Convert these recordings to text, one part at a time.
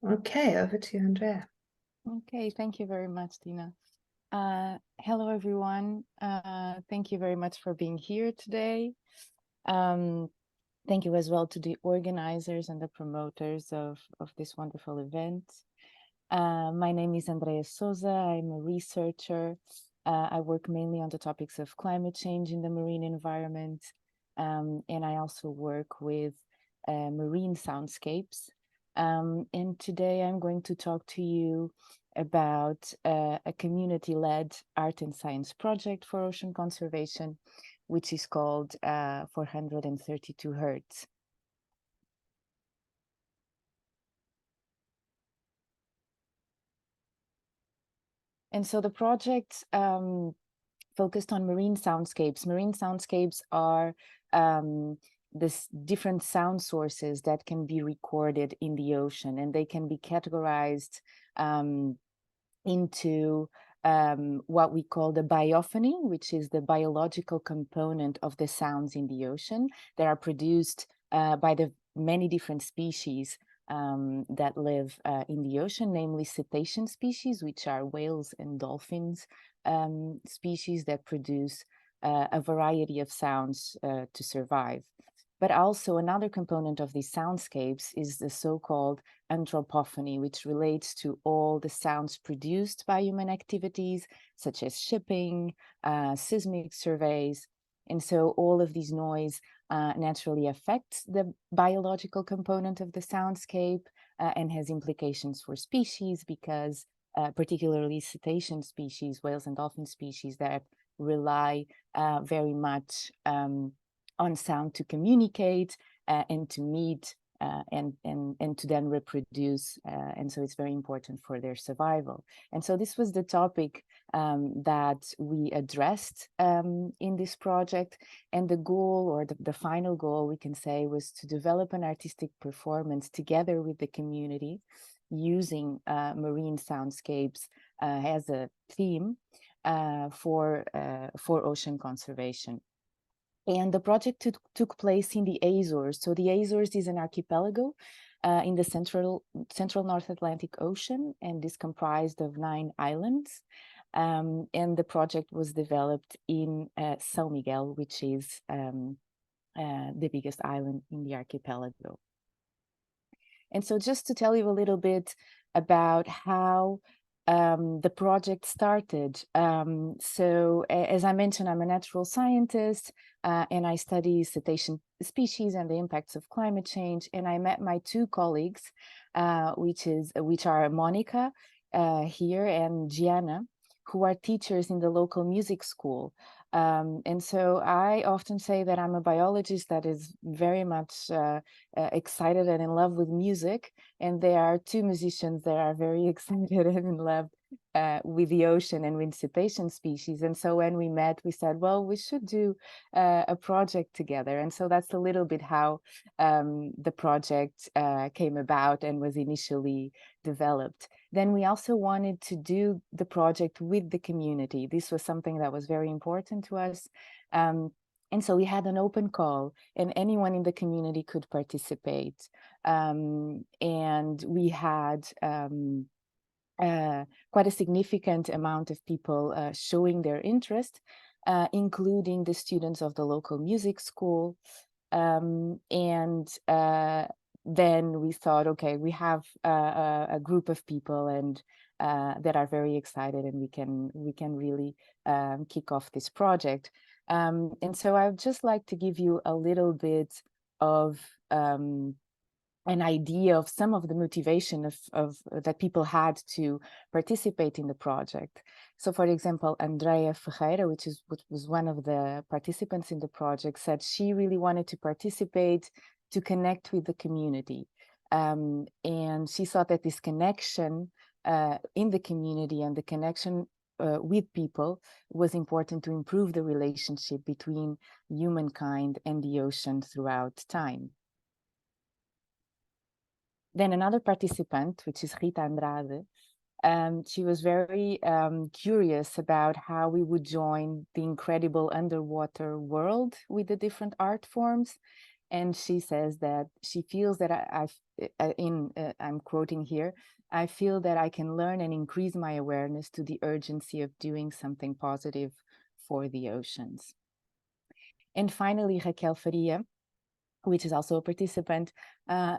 Okay, over to you, Andrea. Okay, thank you very much, Tina. Hello, everyone. Thank you very much for being here today. Thank you as well to the organizers and the promoters of this wonderful event. My name is Andrea Souza. I'm a researcher. I work mainly on the topics of climate change in the marine environment. And I also work with marine soundscapes. And today I'm going to talk to you about a community-led art and science project for ocean conservation, which is called 432 Hertz. And so the project focused on marine soundscapes. Marine soundscapes are this different sound sources that can be recorded in the ocean, and they can be categorized into what we call the biophony, which is the biological component of the sounds in the ocean that are produced by the many different species that live in the ocean, namely cetacean species, which are whales and dolphins species that produce a variety of sounds to survive. But also another component of these soundscapes is the so-called anthropophony, which relates to all the sounds produced by human activities, such as shipping, seismic surveys. And so all of these noise naturally affects the biological component of the soundscape and has implications for species because particularly cetacean species, whales and dolphin species that rely very much on sound to communicate and to meet and to then reproduce. And so it's very important for their survival. And so this was the topic that we addressed in this project. And the goal, or the final goal, we can say, was to develop an artistic performance together with the community using marine soundscapes as a theme for ocean conservation. And the project took place in the Azores. So the Azores is an archipelago in the central North Atlantic Ocean, and is comprised of 9 islands. And the project was developed in São Miguel, which is the biggest island in the archipelago. And so just to tell you a little bit about how the project started. So as I mentioned, I'm a natural scientist and I study cetacean species and the impacts of climate change. And I met my 2 colleagues, which are Monica here and Gianna, who are teachers in the local music school. And so I often say that I'm a biologist that is very much excited and in love with music. And there are 2 musicians that are very excited and in love with the ocean and with cetacean species. And so when we met, we said, well, we should do a project together. And so that's a little bit how the project came about and was initially developed. Then we also wanted to do the project with the community. This was something that was very important to us. And so we had an open call and anyone in the community could participate. And we had quite a significant amount of people showing their interest, including the students of the local music school. Then we thought, okay, we have a group of people and that are very excited, and we can really kick off this project. And so I would just like to give you a little bit of an idea of some of the motivation of that people had to participate in the project. So, for example, Andrea Ferreira, which was one of the participants in the project, said she really wanted to participate to connect with the community. And she thought that this connection in the community and the connection with people was important to improve the relationship between humankind and the ocean throughout time. Then another participant, which is Rita Andrade, she was very curious about how we would join the incredible underwater world with the different art forms. And she says that she feels that I'm quoting here, I feel that I can learn and increase my awareness to the urgency of doing something positive for the oceans. And finally, Raquel Faria, which is also a participant,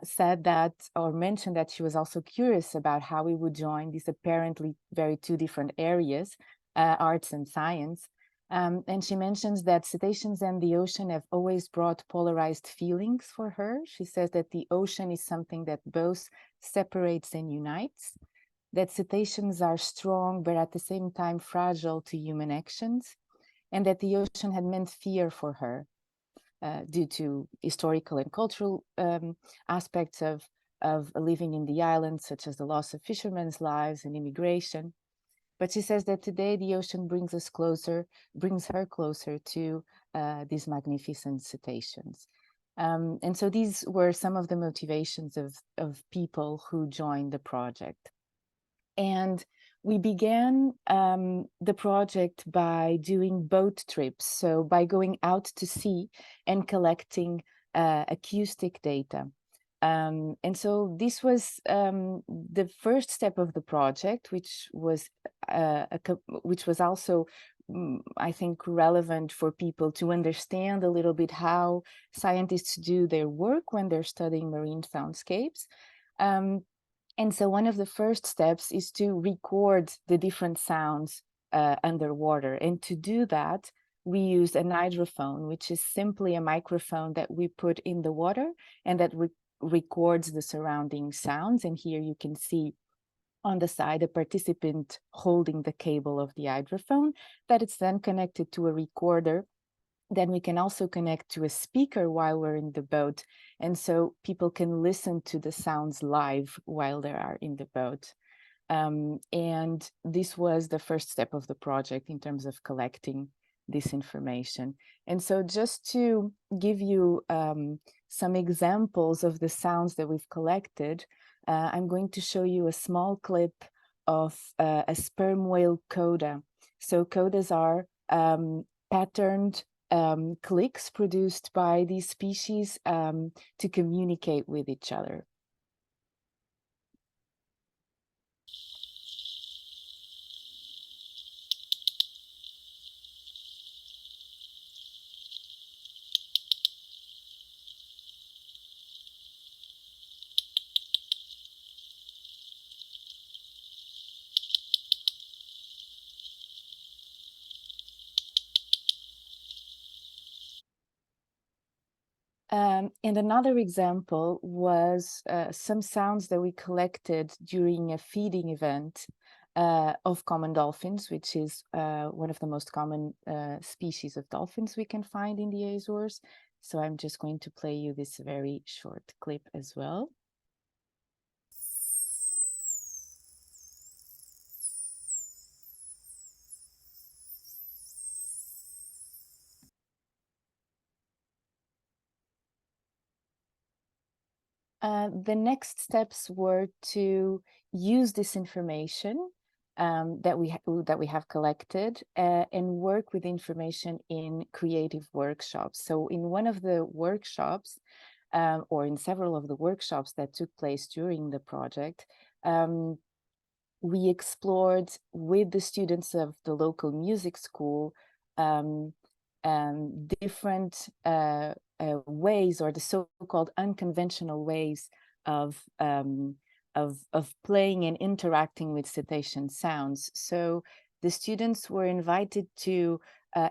said that, or mentioned that she was also curious about how we would join these apparently very two different areas, arts and science. And she mentions that cetaceans and the ocean have always brought polarized feelings for her. She says that the ocean is something that both separates and unites, that cetaceans are strong, but at the same time fragile to human actions, and that the ocean had meant fear for her. Due to historical and cultural aspects of living in the island, such as the loss of fishermen's lives and immigration. But she says that today the ocean brings her closer to these magnificent cetaceans. And so these were some of the motivations of people who joined the project. And we began the project by doing boat trips, so by going out to sea and collecting acoustic data. And so this was the first step of the project, which was also, I think, relevant for people to understand a little bit how scientists do their work when they're studying marine soundscapes. And so one of the first steps is to record the different sounds underwater. And to do that, we use an hydrophone, which is simply a microphone that we put in the water and that records the surrounding sounds. And here you can see on the side a participant holding the cable of the hydrophone, that it's then connected to a recorder. Then we can also connect to a speaker while we're in the boat. And so people can listen to the sounds live while they are in the boat. And this was the first step of the project in terms of collecting this information. And so just to give you some examples of the sounds that we've collected, I'm going to show you a small clip of a sperm whale coda. So codas are patterned clicks produced by these species to communicate with each other. And another example was some sounds that we collected during a feeding event of common dolphins, which is one of the most common species of dolphins we can find in the Azores. So I'm just going to play you this very short clip as well. The next steps were to use this information that we have collected and work with information in creative workshops. So in one of the workshops, or in several of the workshops that took place during the project, we explored with the students of the local music school different ways, or the so-called unconventional ways of playing and interacting with cetacean sounds. So the students were invited to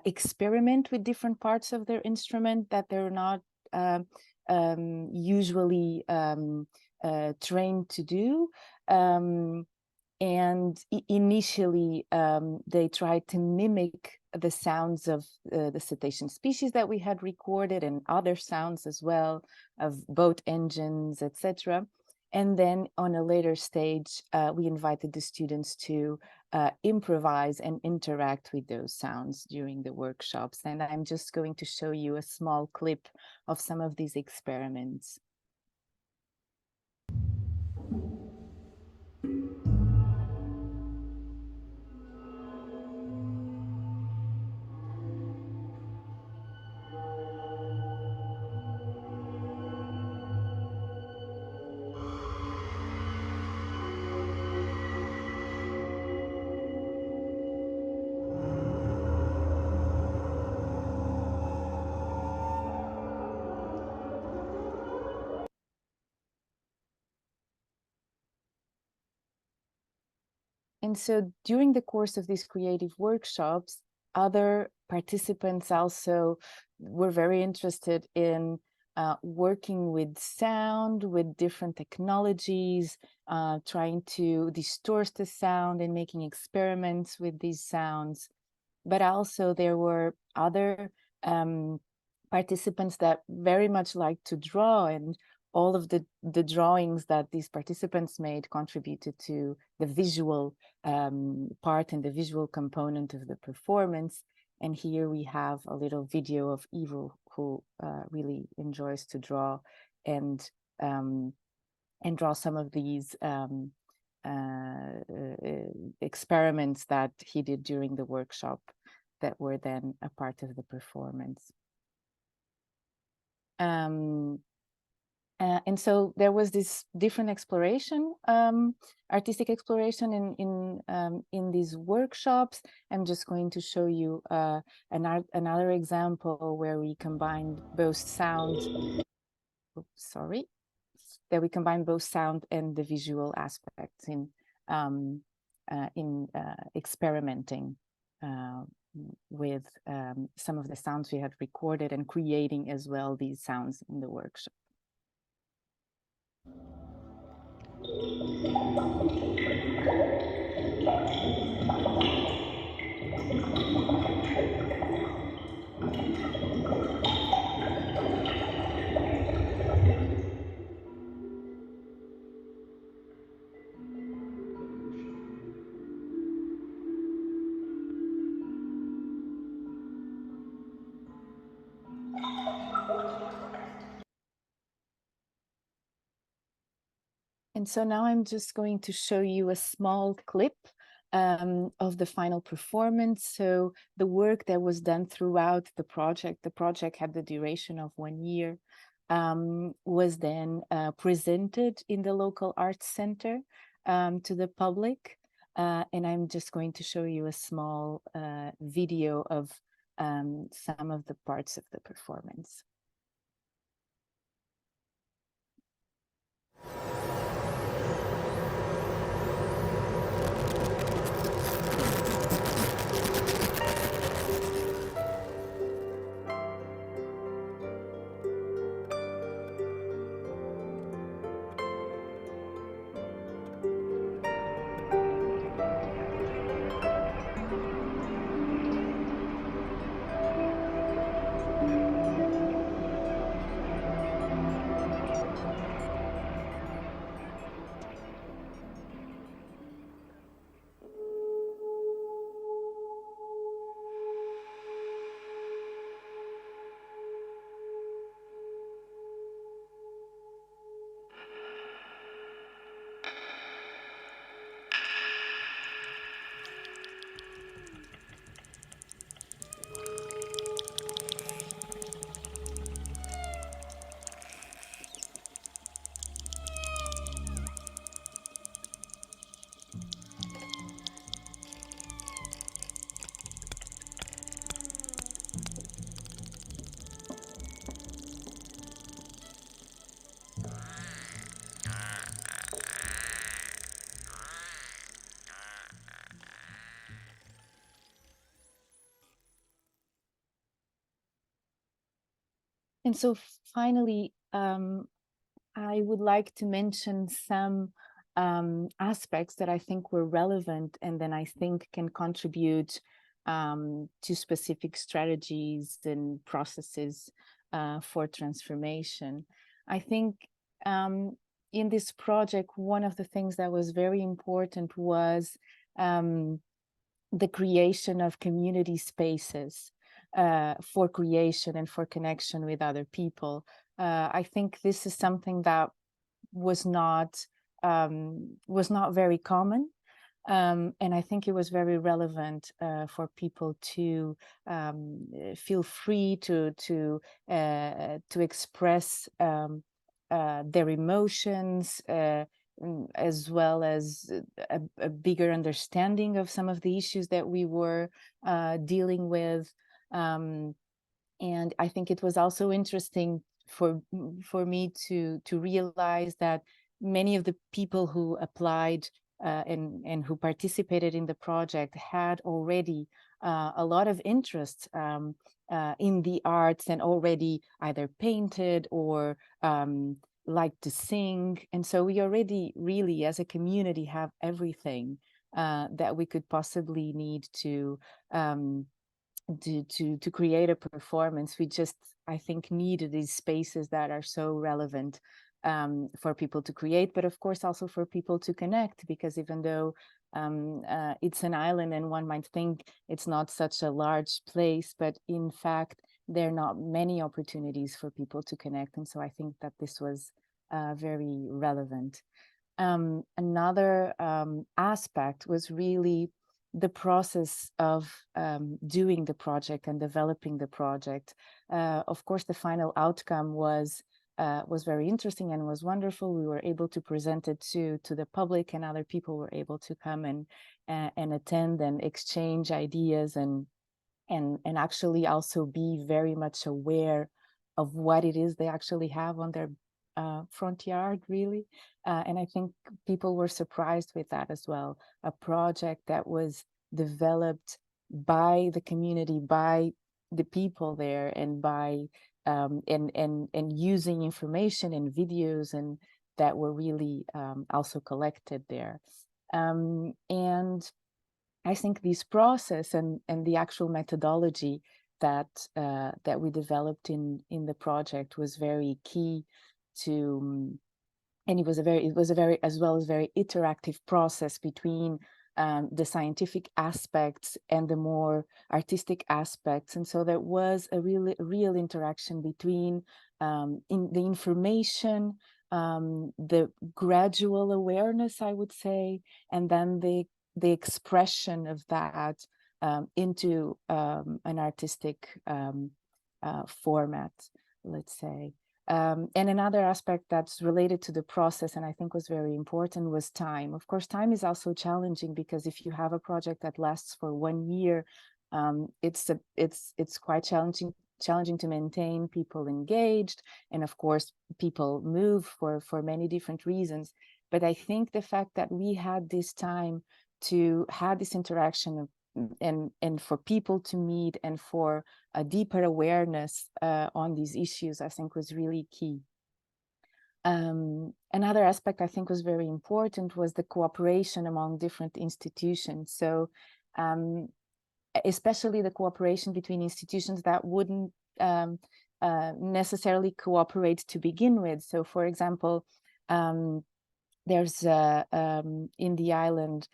experiment with different parts of their instrument that they're not usually trained to do. And initially, they tried to mimic the sounds of the cetacean species that we had recorded, and other sounds as well, of boat engines, etc. And then on a later stage, we invited the students to improvise and interact with those sounds during the workshops. And I'm just going to show you a small clip of some of these experiments. And so during the course of these creative workshops, other participants also were very interested in working with sound, with different technologies, trying to distort the sound and making experiments with these sounds. But also there were other participants that very much liked to draw, and all of the drawings that these participants made contributed to the visual part and the visual component of the performance. And here we have a little video of Ivo, who really enjoys to draw and draw some of these experiments that he did during the workshop that were then a part of the performance. And so there was this different exploration, artistic exploration in these workshops. I'm just going to show you another example where we combined both sound, we combine both sound and the visual aspects in experimenting with some of the sounds we had recorded and creating as well these sounds in the workshop. And so now I'm just going to show you a small clip of the final performance. So the work that was done throughout the project had the duration of 1 year, was then presented in the local arts center to the public. And I'm just going to show you a small video of some of the parts of the performance. And so finally, I would like to mention some aspects that I think were relevant and then I think can contribute to specific strategies and processes for transformation. I think in this project, one of the things that was very important was the creation of community spaces for creation and for connection with other people. I think this is something that was not very common, and I think it was very relevant for people to feel free to express their emotions, as well as a bigger understanding of some of the issues that we were dealing with. And I think it was also interesting for me to realize that many of the people who applied and who participated in the project had already a lot of interest in the arts, and already either painted or liked to sing. And so we already really, as a community, have everything that we could possibly need to create a performance. We just, I think, needed these spaces that are so relevant for people to create, but of course also for people to connect, because even though it's an island and one might think it's not such a large place, but in fact there are not many opportunities for people to connect. And so I think that this was very relevant. Another aspect was really the process of doing the project and developing the project. Of course, the final outcome was very interesting and was wonderful. We were able to present it to the public, and other people were able to come and attend and exchange ideas, and actually also be very much aware of what it is they actually have on their front yard, really. And I think people were surprised with that as well. A project that was developed by the community, by the people there, and by and using information and videos and that were really also collected there. And I think this process and the actual methodology that that we developed in the project was very key to, and it was a very as well as very interactive process between the scientific aspects and the more artistic aspects. And so there was a real interaction between in the information, the gradual awareness, I would say, and then the expression of that into an artistic format, let's say. And another aspect that's related to the process, and I think was very important, was time. Of course, time is also challenging, because if you have a project that lasts for 1 year, it's quite challenging to maintain people engaged, and of course people move for many different reasons. But I think the fact that we had this time to have this interaction of, and for people to meet, and for a deeper awareness on these issues, I think was really key. Another aspect I think was very important was the cooperation among different institutions. So especially the cooperation between institutions that wouldn't necessarily cooperate to begin with. So for example, there's in the island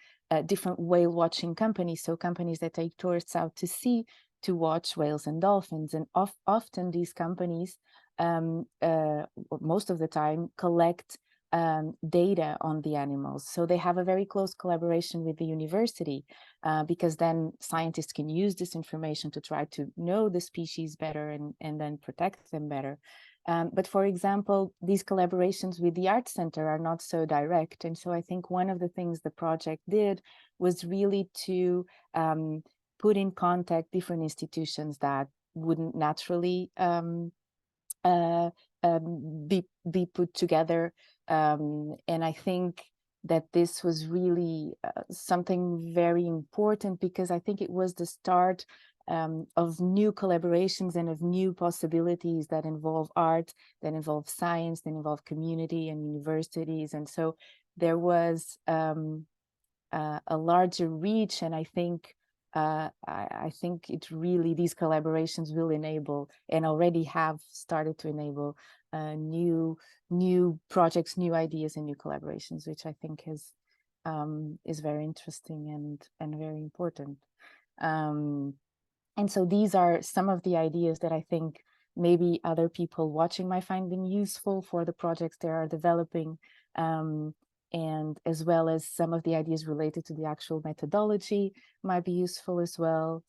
different whale watching companies, so companies that take tourists out to sea to watch whales and dolphins. And often these companies, most of the time, collect data on the animals. So they have a very close collaboration with the university, because then scientists can use this information to try to know the species better and then protect them better. But for example, these collaborations with the Arts Center are not so direct. And so I think one of the things the project did was really to put in contact different institutions that wouldn't naturally be put together. And I think that this was really something very important, because I think it was the start of new collaborations and of new possibilities that involve art, that involve science, that involve community and universities. And so there was a larger reach, and I think it really, these collaborations will enable, and already have started to enable, new projects, new ideas, and new collaborations, which I think is very interesting and very important. And so these are some of the ideas that I think maybe other people watching might find them useful for the projects they are developing, and as well as some of the ideas related to the actual methodology might be useful as well.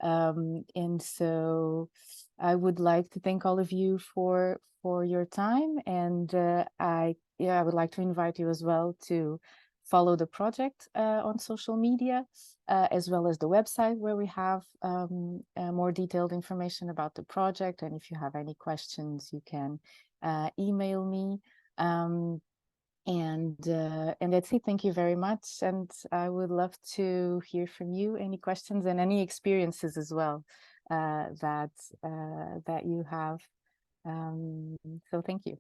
And so I would like to thank all of you for your time, and I would like to invite you as well to follow the project on social media, as well as the website, where we have more detailed information about the project. And if you have any questions, you can email me. And that's it. Thank you very much. And I would love to hear from you, any questions and any experiences as well that you have. So thank you.